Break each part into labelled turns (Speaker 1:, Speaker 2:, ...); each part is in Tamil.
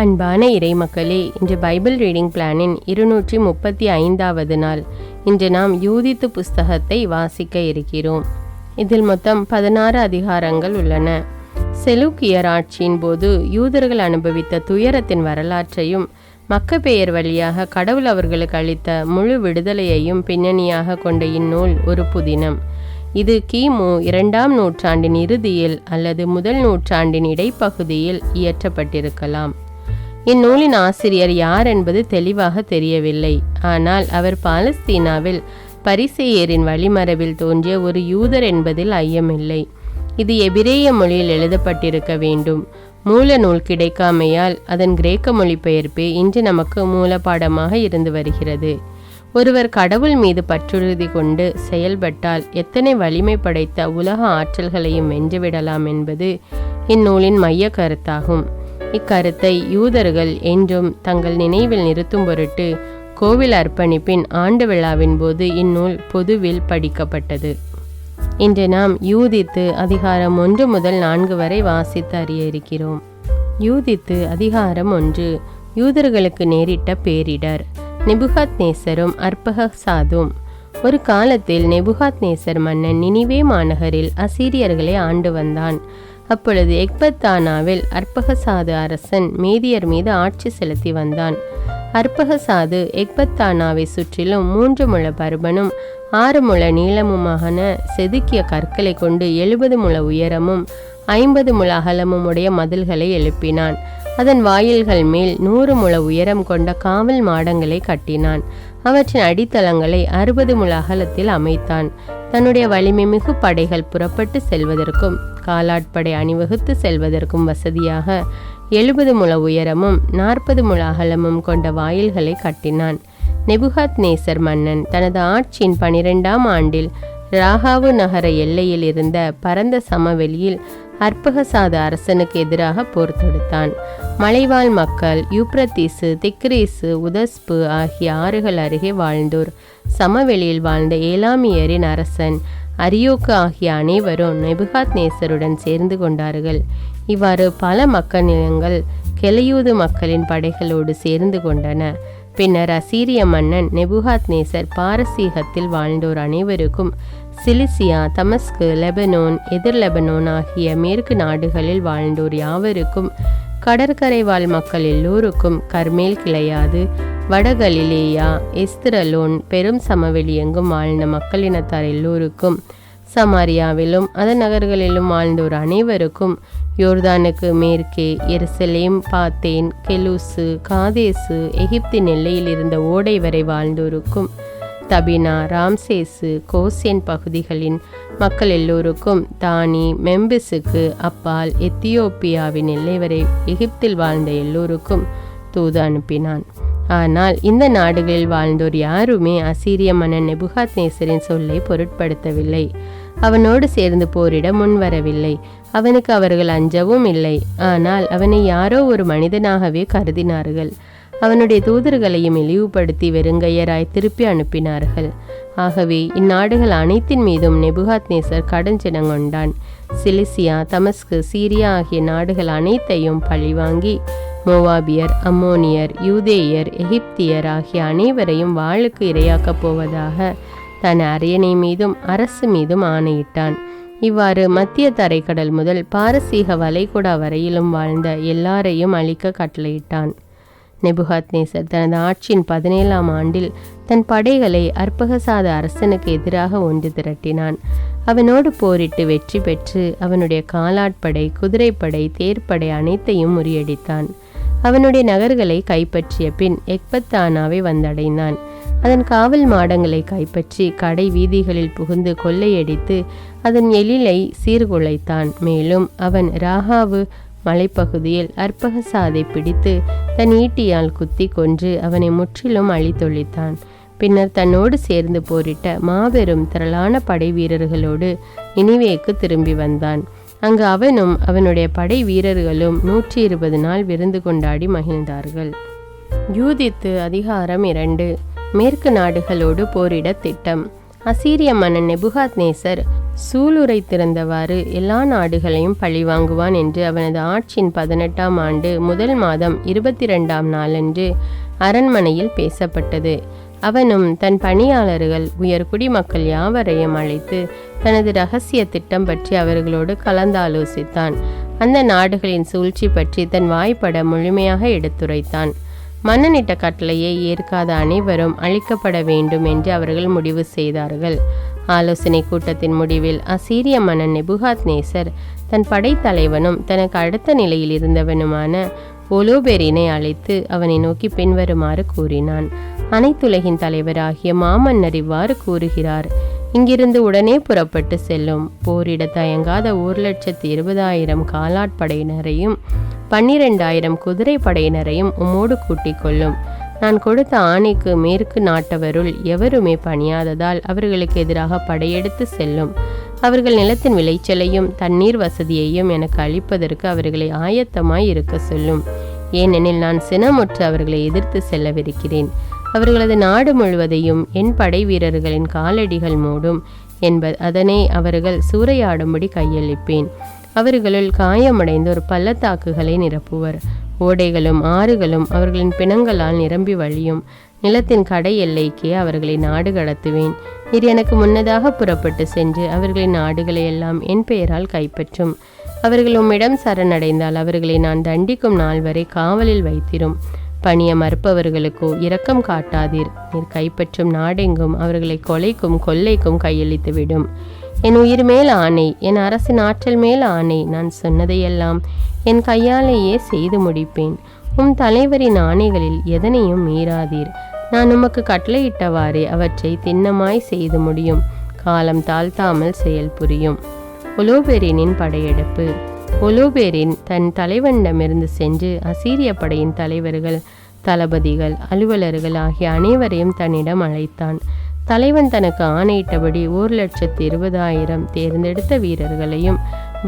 Speaker 1: அன்பான இறைமக்களே, இன்று பைபிள் ரீடிங் பிளானின் 235வது நாள். இன்று நாம் யூதித்து புஸ்தகத்தை வாசிக்க இருக்கிறோம். இதில் மொத்தம் 16 அதிகாரங்கள் உள்ளன. செலூக்கியர் ஆட்சியின் போது யூதர்கள் அனுபவித்த துயரத்தின் வரலாற்றையும் மக்கபேயர் வழியாக கடவுள் அவர்களுக்கு அளித்த முழு விடுதலையையும் பின்னணியாக கொண்ட இந்நூல் ஒரு புதினம். இது கிமு 2ஆம் நூற்றாண்டின் இறுதியில் அல்லது முதல் நூற்றாண்டின் இடைப்பகுதியில் இயற்றப்பட்டிருக்கலாம். இந்நூலின் ஆசிரியர் யார் என்பது தெளிவாக தெரியவில்லை. ஆனால் அவர் பாலஸ்தீனாவில் பரிசேயரின் வழிமரபில் தோன்றிய ஒரு யூதர் என்பதில் ஐயமில்லை. இது எபிரேய மொழியில் எழுதப்பட்டிருக்க வேண்டும். மூல நூல் கிடைக்காமையால் அதன் கிரேக்க மொழிபெயர்ப்பே இன்று நமக்கு மூலப்பாடமாக இருந்து வருகிறது. ஒருவர் கடவுள் மீது பற்றுறுதி கொண்டு செயல்பட்டால் எத்தனை வலிமை படைத்த உலக ஆற்றல்களையும் வென்றுவிடலாம் என்பது இந்நூலின் மைய கருத்தாகும். இக்கருத்தை யூதர்கள் என்றும் தங்கள் நினைவில் நிறுத்தும் பொருட்டு கோவில் அர்ப்பணிப்பின் ஆண்டு விழாவின் போது இந்நூல் பொதுவில் படிக்கப்பட்டது. இன்று நாம் யூதித்து அதிகாரம் 1 முதல் 4 வரை வாசித்து அறிய இருக்கிறோம். யூதித்து அதிகாரம் 1. யூதர்களுக்கு நேரிட்ட பேரிடர். நெபுகாத்நேசரும் அர்பகசாதும். ஒரு காலத்தில் நெபுகாத்நேசர் மன்னன் நினிவே மாநகரில் அசீரியர்களை ஆண்டு வந்தான். அப்பொழுது எக்பத்தானாவில் அர்பகசாது அரசன் மேதியர் மீது ஆட்சி செலுத்தி வந்தான். அர்பகசாது எக்பத்தானாவை சுற்றிலும் 3 முழ பருமனும் 6 முழ நீளமுமான செதுக்கிய கற்களை கொண்டு 70 முழ உயரமும் 50 முழ அகலமும் உடைய மதில்களை எழுப்பினான். அதன் வாயில்கள் மேல் 100 முழ உயரம் கொண்ட காவல் மாடங்களை கட்டினான். அவற்றின் அடித்தளங்களை 60 முழ அகலத்தில் அமைத்தான். தன்னுடைய வலிமை மிகு படைகள் புறப்பட்டு செல்வதற்கும் காலாட்படை அணிவகுத்து செல்வதற்கும் வசதியாக 70 முழ உயரமும் 40 முழ அகலமும் கொண்ட வாயில்களை கட்டினான். நெபுகாத்நேசர் மன்னன் தனது ஆட்சியின் 12ஆம் ஆண்டில் ராகாவு நகர எல்லையில் இருந்த பரந்த சமவெளியில் அர்பகசாது அரசனுக்கு எதிராக போர் தொடுத்தான். மலைவாழ் மக்கள் யூப்ரத்தீசு, திக்ரீசு, உதஸ்பு ஆகிய ஆறுகள் அருகே வாழ்ந்தோர், சமவெளியில் வாழ்ந்த ஏலாமியரின் அரசன் அரியோக்கு ஆகிய அனைவரும் நெபுகாத்நேசருடன் சேர்ந்து கொண்டார்கள். இவ்வாறு பல மக்கள் நிலங்கள் கெலையூது மக்களின் படைகளோடு சேர்ந்து கொண்டன. பின்னர் அசீரிய மன்னன் நெபுகாத்நேசர் பாரசீகத்தில் வாழ்ந்தோர் அனைவருக்கும் சிலிசியா, தமஸ்கு, லெபனோன், எதிர் லெபனோன் ஆகிய மேற்கு நாடுகளில் வாழ்ந்தோர் யாவருக்கும், கடற்கரை வாழ் மக்கள் எல்லோருக்கும், கர்மேல் கிளையாது, வடகலிலேயா, எஸ்திரலோன், பெரும் சமவெளி எங்கும் வாழ்ந்த மக்களினத்தார் எல்லோருக்கும், சமாரியாவிலும் அதன் நகர்களிலும் வாழ்ந்தோர் அனைவருக்கும், யோர்தானுக்கு மேற்கே எருசலேம், பாத்தேன், கெலூசு, காதேசு, எகிப்தின் எல்லையில் இருந்த ஓடை வரை வாழ்ந்தோருக்கும், தபினா, ராம்சேசு, கோசேன் பகுதிகளின் மக்கள் எல்லோருக்கும், தானி, மெம்பிஸுக்கு அப்பால் எத்தியோப்பியாவின் எல்லை வரை எகிப்தில் வாழ்ந்த எல்லோருக்கும் தூது அனுப்பினான். ஆனால் இந்த நாடுகளில் வாழ்ந்தோர் யாருமே அசீரிய மன்னன் நெபுகாத்நேசரின் சொல்லை பொருட்படுத்தவில்லை. அவனோடு சேர்ந்து போரிட முன்வரவில்லை. அவனுக்கு அவர்கள் அஞ்சவும் இல்லை. ஆனால் அவனை யாரோ ஒரு மனிதனாகவே கருதினார்கள். அவனுடைய தூதர்களையும் இழிவுபடுத்தி வெறுங்கையராய் திருப்பி அனுப்பினார்கள். ஆகவே இந்நாடுகள் அனைத்தின் மீதும் நெபுகாத்நேசர் கடுஞ்சினங்கொண்டான். சிலிசியா, தமஸ்கு, சீரியா ஆகிய நாடுகள் அனைத்தையும் பழிவாங்கி மோவாபியர், அம்மோனியர், யூதேயர், எகிப்தியர் ஆகிய அனைவரையும் வாளுக்கு இரையாக்கப் போவதாக தன் அரியணை மீதும் அரசு மீதும் ஆணையிட்டான். இவ்வாறு மத்திய தரைக்கடல் முதல் பாரசீக வளைகுடா வரையிலும் வாழ்ந்த எல்லாரையும் அழிக்க கட்டளையிட்டான். நெபுகாத்நேசர் தனது ஆட்சியின் 17ஆம் ஆண்டில் தன் படைகளை அர்பகசாது அரசனுக்கு எதிராக ஒன்று திரட்டினான். அவனோடு போரிட்டு வெற்றி பெற்று அவனுடைய காலாட்படை, குதிரைப்படை, தேர்ப்படை அனைத்தையும் முறியடித்தான். அவனுடைய நகர்களை கைப்பற்றிய பின் எக்பத்தானாவை வந்தடைந்தான். அதன் காவல் மாடங்களை கைப்பற்றி கடை வீதிகளில் புகுந்து கொள்ளையடித்து அதன் எழிலை சீர்குலைத்தான். மேலும் அவன் ராகாவு மலைப்பகுதியில் அர்பகசாதை பிடித்து தன் ஈட்டியால் குத்தி கொன்று அவனை முற்றிலும் அழித்தொழித்தான். பின்னர் தன்னோடு சேர்ந்து போரிட்ட மாபெரும் திரளான படை வீரர்களோடு நினிவேக்கு திரும்பி வந்தான். அங்கு அவனும் அவனுடைய படை வீரர்களும் 120 நாள் விருந்து கொண்டாடி மகிழ்ந்தார்கள். யூதித்து அதிகாரம் 2. மேற்கு நாடுகளோடு போரிட திட்டம். அசீரிய மன்னன் நெபுகாத்நேசர் சூளுரைத்திருந்தவாறு எல்லா நாடுகளையும் பழிவாங்குவான் என்று அவனது ஆட்சியின் 18ஆம் ஆண்டு முதல் மாதம் 22ஆம் நாளன்று அரண்மனையில் பேசப்பட்டது. அவனும் தன் பணியாளர்கள் உயர்குடி மக்கள் யாவரையும் அழைத்து தனது இரகசிய திட்டம் பற்றி அவர்களோடு கலந்தாலோசித்தான். அந்த நாடுகளின் சூழ்ச்சி பற்றி தன் வாய்ப்பட முழுமையாக எடுத்துரைத்தான். மன்னனிட்ட கட்டளையை ஏற்காத அனைவரும் அழிக்கப்பட வேண்டும் என்று அவர்கள் முடிவு செய்தார்கள். ஆலோசனை கூட்டத்தின் முடிவில் அசீரிய மன்னன் நெபுகாத்நேசர் தன் படைத்தலைவனும் தனக்கு அடுத்த நிலையில் இருந்தவனுமான ஒலோபெரினை அழைத்து அவனை நோக்கி பின்வருமாறு கூறினான். அனைத்துலகின் தலைவராகிய மாமன்னர் இவ்வாறு கூறுகிறார்: இங்கிருந்து உடனே புறப்பட்டு செல்லும். போரிட தயங்காத 1,20,000 காலாட்படையினரையும் 12,000 குதிரை படையினரையும் உம்மோடு கூட்டிக் கொள்ளும். நான் கொடுத்த ஆணைக்கு மேற்கு நாட்டவருள் எவருமே பணியாததால் அவர்களுக்கு எதிராக படையெடுத்து செல்லும். அவர்கள் நிலத்தின் விளைச்சலையும் தண்ணீர் வசதியையும் எனக்கு அளிப்பதற்கு அவர்களை ஆயத்தமாய் இருக்க சொல்லும். ஏனெனில் நான் சினமுற்று அவர்களை எதிர்த்து செல்லவிருக்கிறேன். அவர்களது நாடு முழுவதையும் என் படை வீரர்களின் காலடிகள் மூடும் அதனை அவர்கள் சூறையாடும்படி கையளிப்பேன். அவர்களுள் காயமடைந்தோர் பள்ளத்தாக்குகளை நிரப்புவர். ஓடைகளும் ஆறுகளும் அவர்களின் பிணங்களால் நிரம்பி வழியும். நிலத்தின் கடை எல்லைக்கே அவர்களை நாடு கடத்துவேன். இது எனக்கு முன்னதாக புறப்பட்டு சென்று அவர்களின் நாடுகளை எல்லாம் என் பெயரால் கைப்பற்றும். அவர்கள் உம்மிடம் சரணடைந்தால் அவர்களை நான் தண்டிக்கும் நாள் வரை காவலில் வைத்திரும். பணிய மறுப்பவர்களுக்கோ இரக்கம் காட்டாதீர். நீர் கைப்பற்றும் நாடெங்கும் அவர்களை கொலைக்கும் கொள்ளைக்கும் கையளித்துவிடும். என் உயிர் மேல் ஆணை, என் அரசின் ஆற்றல் மேல் ஆணை, நான் சொன்னதையெல்லாம் என் கையாலேயே செய்து முடிப்பேன். உம் தலைவரின் ஆணைகளில் எதனையும் மீறாதீர். நான் உமக்கு கட்டளையிட்டவாறே அவற்றை திண்ணமாய் செய்து முடியும். காலம் தாழ்த்தாமல் செயல் புரியும். ஒலோபெரினின் படையெடுப்பு. ஒலோபெரின் தன் தலைவனிடமிருந்து சென்று அசீரிய படையின் தலைவர்கள், தளபதிகள், அலுவலர்கள் ஆகிய அனைவரையும் தன்னிடம் அழைத்தான். தலைவன் தனக்கு ஆணையிட்டபடி 1,20,000 தேர்ந்தெடுத்த வீரர்களையும்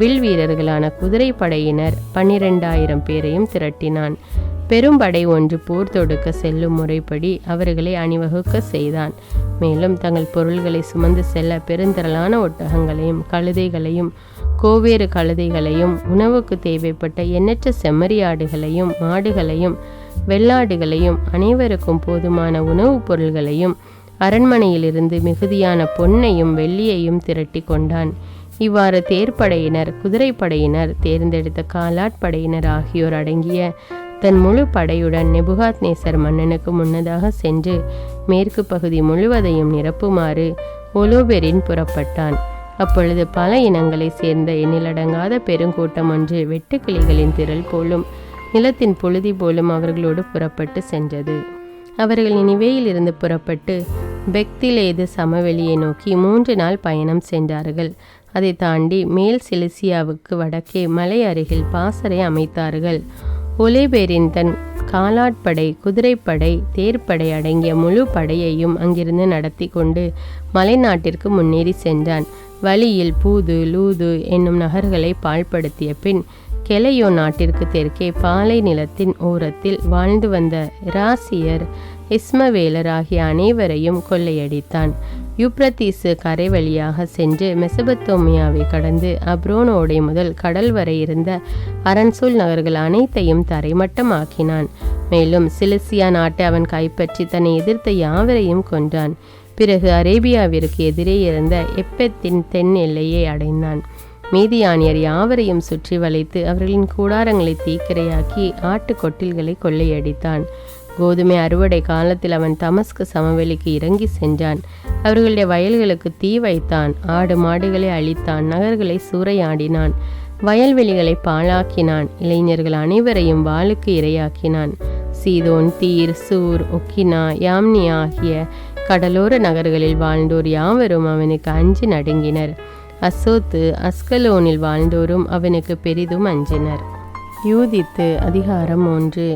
Speaker 1: வில் வீரர்களான குதிரை படையினர் 12,000 பேரையும் திரட்டினான். பெரும்படை ஒன்று போர் தொடுக்க செல்லும் முறைப்படி அவர்களை அணிவகுக்க செய்தான். மேலும் தங்கள் பொருள்களை சுமந்து செல்ல பெருந்திரளான ஒட்டகங்களையும் கழுதைகளையும் கோவேறு கழுதைகளையும் உணவுக்கு தேவைப்பட்ட எண்ணற்ற செம்மறியாடுகளையும் மாடுகளையும் வெள்ளாடுகளையும் அனைவருக்கும் போதுமான உணவுப் பொருள்களையும் அரண்மனையிலிருந்து மிகுதியான பொன்னையும் வெள்ளியையும் திரட்டி கொண்டான். இவ்வாறு தேர்ப்படையினர், குதிரைப்படையினர், தேர்ந்தெடுத்த காலாட்படையினர் ஆகியோர் அடங்கிய தன் முழு படையுடன் நெபுகாத்நேசர் மன்னனுக்கு முன்னதாக சென்று மேற்கு பகுதி முழுவதையும் நிரப்புமாறு ஒலோபெரின் புறப்பட்டான். அப்பொழுது பல இனங்களை சேர்ந்த எண்ணிலடங்காத பெருங்கூட்டம் ஒன்று வெட்டுக்கிளிகளின் திரள் போலும் நிலத்தின் புழுதி போலும் அவர்களோடு புறப்பட்டு சென்றது. அவர்கள் நினிவேயில் இருந்து புறப்பட்டு பெக்திலேது சமவெளியை நோக்கி 3 நாள் பயணம் சென்றார்கள். அதை தாண்டி மேல் சிலிசியாவுக்கு வடக்கே மலை அருகில் பாசறை அமைத்தார்கள். ஒலோபெரின் தன் காலாட்படை, குதிரைப்படை, தேர்ப்படை அடங்கிய முழு படையையும் அங்கிருந்து நடத்தி கொண்டு மலை நாட்டிற்கு முன்னேறி சென்றான். வழியில் பூது, லூது என்னும் நகர்களை பாழ்படுத்திய பின் கெலையோ நாட்டிற்கு தெற்கே பாலை நிலத்தின் ஓரத்தில் வாழ்ந்து வந்த இராசியர், இஸ்மவேலர் ஆகிய அனைவரையும் கொள்ளையடித்தான். யூப்ரத்தீசு கரை வழியாக சென்று மெசபத்தோமியாவை கடந்து அப்ரோனோடை முதல் கடல் வரை இருந்த அரண்சூல் நகர்கள் அனைத்தையும் தரைமட்டமாக்கினான். மேலும் சிலிசியா நாட்டை அவன் கைப்பற்றி தன்னை எதிர்த்த யாவரையும் கொன்றான். பிறகு அரேபியாவிற்கு எதிரே இருந்த எப்பெத்தின் தென் எல்லையை அடைந்தான். மீதியானியர் யாவரையும் சுற்றி வளைத்து அவர்களின் கூடாரங்களை தீக்கிரையாக்கி ஆட்டு கொட்டில்களை கொள்ளையடித்தான். கோதுமை அறுவடை காலத்தில் அவன் தமஸ்கு சமவெளிக்கு இறங்கி சென்றான். அவர்களுடைய வயல்களுக்கு தீ வைத்தான். ஆடு மாடுகளை அழித்தான். நகர்களை சூறையாடினான். வயல்வெளிகளை பாழாக்கினான். இளைஞர்கள் அனைவரையும் வாளுக்கு இரையாக்கினான். சீதோன், தீர், சூர், ஒக்கினா, யாம்னி ஆகிய கடலோர நகர்களில் வாழ்ந்தோர் யாவரும் அவனுக்கு அஞ்சி நடுங்கினர். அசோத்து, அஸ்கலோனில் வாழ்ந்தோரும் அவனுக்கு பெரிதும் அஞ்சினர். யூதித்து அதிகாரம் 1.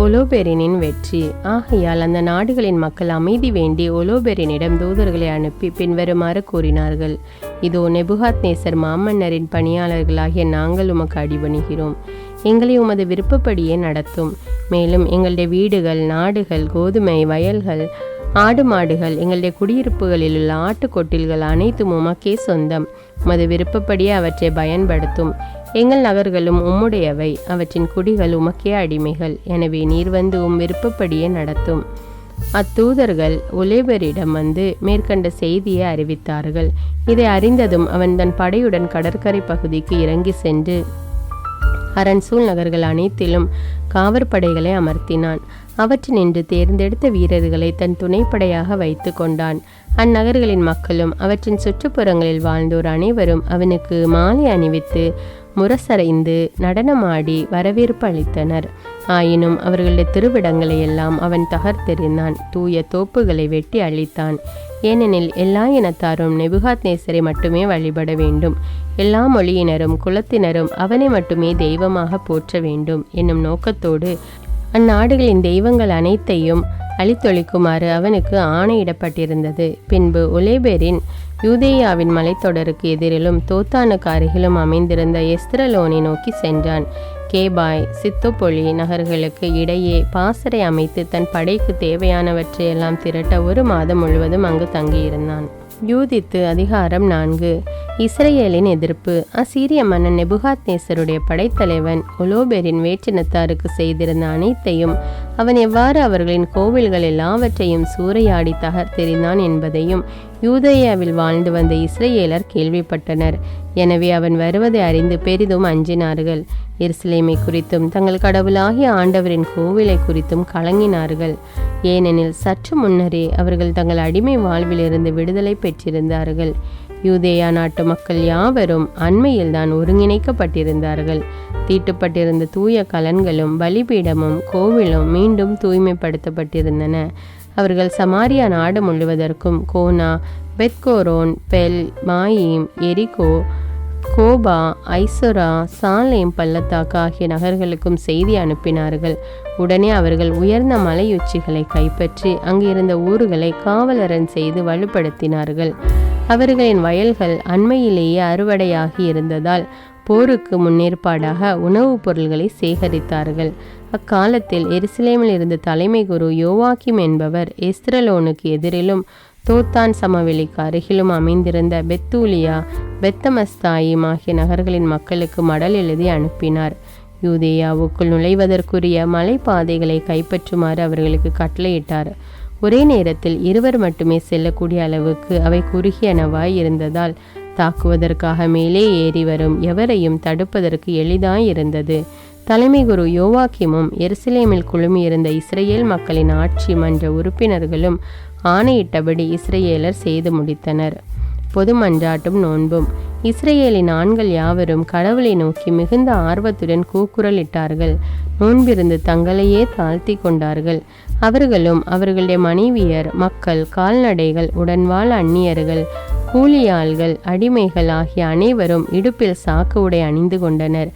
Speaker 1: ஒலோபெரினின் வெற்றி. ஆகையால் அந்த நாடுகளின் மக்கள் அமைதி வேண்டி ஒலோபெரினிடம் தூதர்களை அனுப்பி பின்வருமாறு கூறினார்கள்: இதோ நெபுகாத்நேசர் மாமன்னரின் பணியாளர்களாகிய நாங்கள் உமக்கு அடிபணிகிறோம். எங்களை உமது விருப்பப்படியே நடத்தும். மேலும் எங்களுடைய வீடுகள், நாடுகள், கோதுமை வயல்கள், ஆடு மாடுகள், எங்களுடைய குடியிருப்புகளில் உள்ள ஆட்டுக்கொட்டில்கள் அனைத்தும் உமக்கே சொந்தம். உமது விருப்பப்படியே அவற்றை பயன்படுத்தும். எங்கள் நகர்களும் உம்முடையவை, அவற்றின் குடிகள் உமக்கே அடிமைகள். எனவே நீர் வந்து விருப்பப்படியே நடத்தும். அத்தூதர்கள் ஒலேபரிடம் வந்து மேற்கண்ட செய்தியை அறிவித்தார்கள். இதை அறிந்ததும் அவன் தன் படையுடன் கடற்கரை பகுதிக்கு இறங்கி சென்று அரண் சூழ் நகர்கள் அனைத்திலும் காவற்படைகளை அமர்த்தினான். அவற்றினின்று தேர்ந்தெடுத்த வீரர்களை தன் துணைப்படையாக வைத்து கொண்டான். அந்நகர்களின் மக்களும் அவற்றின் சுற்றுப்புறங்களில் வாழ்ந்தோர் அனைவரும் அவனுக்கு மாலை அணிவித்து முரசறைந்து நடனமாடி வரவேற்பு அளித்தனர். ஆயினும் அவர்களுடைய திருவிடங்களை எல்லாம் அவன் தகர்த்தெறிந்தான். தூய தோப்புகளை வெட்டி அழித்தான். ஏனெனில் எல்லா இனத்தாரும் நேபுகாத்நேசரை மட்டுமே வழிபட வேண்டும், எல்லா மொழியினரும் குலத்தினரும் அவனை மட்டுமே தெய்வமாக போற்ற வேண்டும் என்னும் நோக்கத்தோடு அந்நாடுகளின் தெய்வங்கள் அனைத்தையும் அழித்தொழிக்குமாறு அவனுக்கு ஆணையிடப்பட்டிருந்தது. பின்பு ஒலேபெரின் யூதேயாவின் மலைத்தொடருக்கு எதிரிலும் தோத்தானுக்கு அருகிலும் அமைந்திருந்த எஸ்திரலோனை நோக்கி சென்றான். கேபாய், சித்தோபொலி நகர்களுக்கு இடையே பாசறை அமைத்து தன் படைக்கு தேவையானவற்றையெல்லாம் திரட்ட 1 மாதம் முழுவதும் அங்கு தங்கியிருந்தான். யூதித்து அதிகாரம் 4. இஸ்ரேலின் எதிர்ப்பு. அசீரிய மன்னன் நேபுகாத்நேசருடைய படைத்தலைவன் ஒலோபெரின் வேற்றினத்தாருக்கு செய்திருந்த அனைத்தையும், அவன் எவ்வாறு அவர்களின் கோவில்கள் எல்லாவற்றையும் சூறையாடி தகர்த்தெறிந்தான் என்பதையும் யூதேயாவில் வாழ்ந்து வந்த இஸ்ரேலர் கேள்விப்பட்டனர். எனவே அவன் வருவதை அறிந்து பெரிதும் அஞ்சினார்கள். எருசலேமை குறித்தும் தங்கள் கடவுளாகிய ஆண்டவரின் கோவிலை குறித்தும் கலங்கினார்கள். ஏனெனில் சற்று முன்னரே அவர்கள் தங்கள் அடிமை வாழ்விலிருந்து விடுதலை பெற்றிருந்தார்கள். யூதேயா நாட்டு மக்கள் யாவரும் அண்மையில்தான் ஒருங்கிணைக்கப்பட்டிருந்தார்கள். தீட்டுப்பட்டிருந்த தூய கலன்களும் பலிபீடமும் கோவிலும் மீண்டும் தூய்மைப்படுத்தப்பட்டிருந்தன. அவர்கள் சமாரியா நாடு முழுவதற்கும் கோனா, பெத்கோரோன், பெல், மாயீம், எரிகோ, கோபா, ஐசொரா, சாலேம் பள்ளத்தாக்கு ஆகிய நகர்களுக்கும் செய்தி அனுப்பினார்கள். உடனே அவர்கள் உயர்ந்த மலையுச்சிகளை கைப்பற்றி அங்கிருந்த ஊர்களை காவலரன் செய்து வலுப்படுத்தினார்கள். அவர்களின் வயல்கள் அண்மையிலேயே அறுவடையாகி இருந்ததால் போருக்கு முன்னேற்பாடாக உணவுப் பொருள்களை சேகரித்தார்கள். அக்காலத்தில் எருசலேமில் இருந்த தலைமை குரு யோவாக்கிம் என்பவர் எஸ்திரலோனுக்கு எதிரிலும் தோத்தான் சமவெளிக்கு அருகிலும் அமைந்திருந்த பெத்தூலியா, பெத்தமஸ்தாயிம் ஆகிய நகர்களின் மக்களுக்கு மடல் எழுதி அனுப்பினார். யூதேயாவுக்குள் நுழைவதற்குரிய மலைப்பாதைகளை கைப்பற்றுமாறு அவர்களுக்கு கட்டளையிட்டார். ஒரே நேரத்தில் 2 மட்டுமே செல்லக்கூடிய அளவுக்கு அவை குறுகியனவாய் இருந்ததால் தாக்குவதற்காக மேலே ஏறி வரும் எவரையும் தடுப்பதற்கு எளிதாயிருந்தது. தலைமை குரு யோவாக்கிமும் எருசலேமில் குழுமியிருந்த இஸ்ரேல் மக்களின் ஆட்சி மன்ற உறுப்பினர்களும் ஆணையிட்டபடி இஸ்ரேலர் செய்து முடித்தனர். பொது மன்றாட்டும் நோன்பும். இஸ்ரேலின் ஆண்கள் யாவரும் கடவுளை நோக்கி மிகுந்த ஆர்வத்துடன் கூக்குரலிட்டார்கள். நோன்பிருந்து தங்களையே தாழ்த்தி கொண்டார்கள். அவர்களும் அவர்களுடைய மனைவியர், மக்கள், கால்நடைகள், உடன்வாழ் அந்நியர்கள், கூலியாள்கள், அடிமைகள் ஆகிய அனைவரும் இடுப்பில் சாக்கு உடை அணிந்து கொண்டனர்.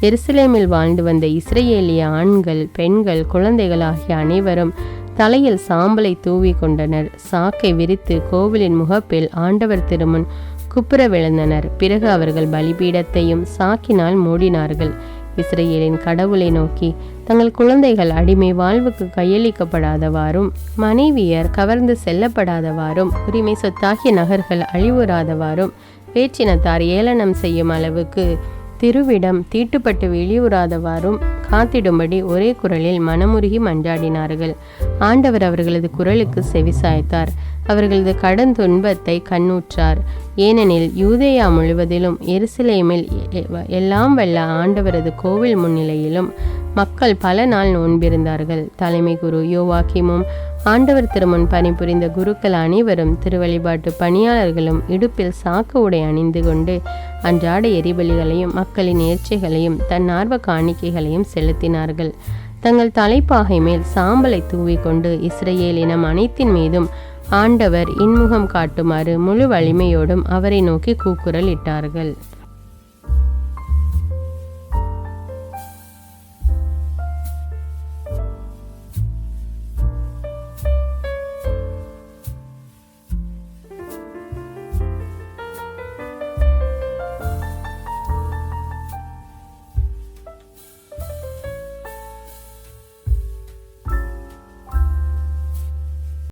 Speaker 1: எருசலேமில் வாழ்ந்து வந்த இஸ்ரேலிய ஆண்கள், பெண்கள், குழந்தைகள் ஆகிய அனைவரும் தலையில் சாம்பலை தூவி கொண்டனர். சாக்கை விரித்து கோவிலின் முகப்பில் ஆண்டவர் திருமுன் குப்புற விழுந்தனர். பிறகு அவர்கள் பலிபீடத்தையும் சாக்கினால் மூடினார்கள். இஸ்ரேலின் கடவுளை நோக்கி தங்கள் குழந்தைகள் அடிமை வாழ்வுக்கு கையளிக்கப்படாதவாறும், மனைவியர் கவர்ந்து செல்லப்படாதவாறும், உரிமை சொத்தாகிய நகர்கள் அழிவுறாதவாறும், வேற்றினத்தார் ஏளனம் செய்யும் அளவுக்கு திருவிடம் தீட்டுப்பட்டு வெளியுறாதவாறும் காத்திடும்படி ஒரே குரலில் மனமுருகி மன்றாடினார்கள். ஆண்டவர் அவர்களது குரலுக்கு செவிசாய்த்தார். அவர்களது கடன் துன்பத்தை கண்ணூற்றார். ஏனெனில் யூதேயா முழுவதிலும் எருசலேமில் எல்லாம் வல்ல ஆண்டவரது கோவில் முன்னிலையிலும் மக்கள் பல நாள் நோன்பிருந்தார்கள். தலைமை குரு யோவாக்கிமும் ஆண்டவர் திருமுன் பணிபுரிந்த குருக்கள் அனைவரும் திருவழிபாட்டு பணியாளர்களும் இடுப்பில் சாக்கு உடை அணிந்து கொண்டு அன்றாட எரிபலிகளையும் மக்களின் நேர்ச்சைகளையும் தன்னார்வ காணிக்கைகளையும் செலுத்தினார்கள். தங்கள் தலைப்பாகை மேல் சாம்பலை தூவிக்கொண்டு இஸ்ரேல் இனம் அனைத்தின் மீதும் ஆண்டவர் இன்முகம் காட்டுமாறு முழு வலிமையோடும் அவரை நோக்கி கூக்குரல் இட்டார்கள்.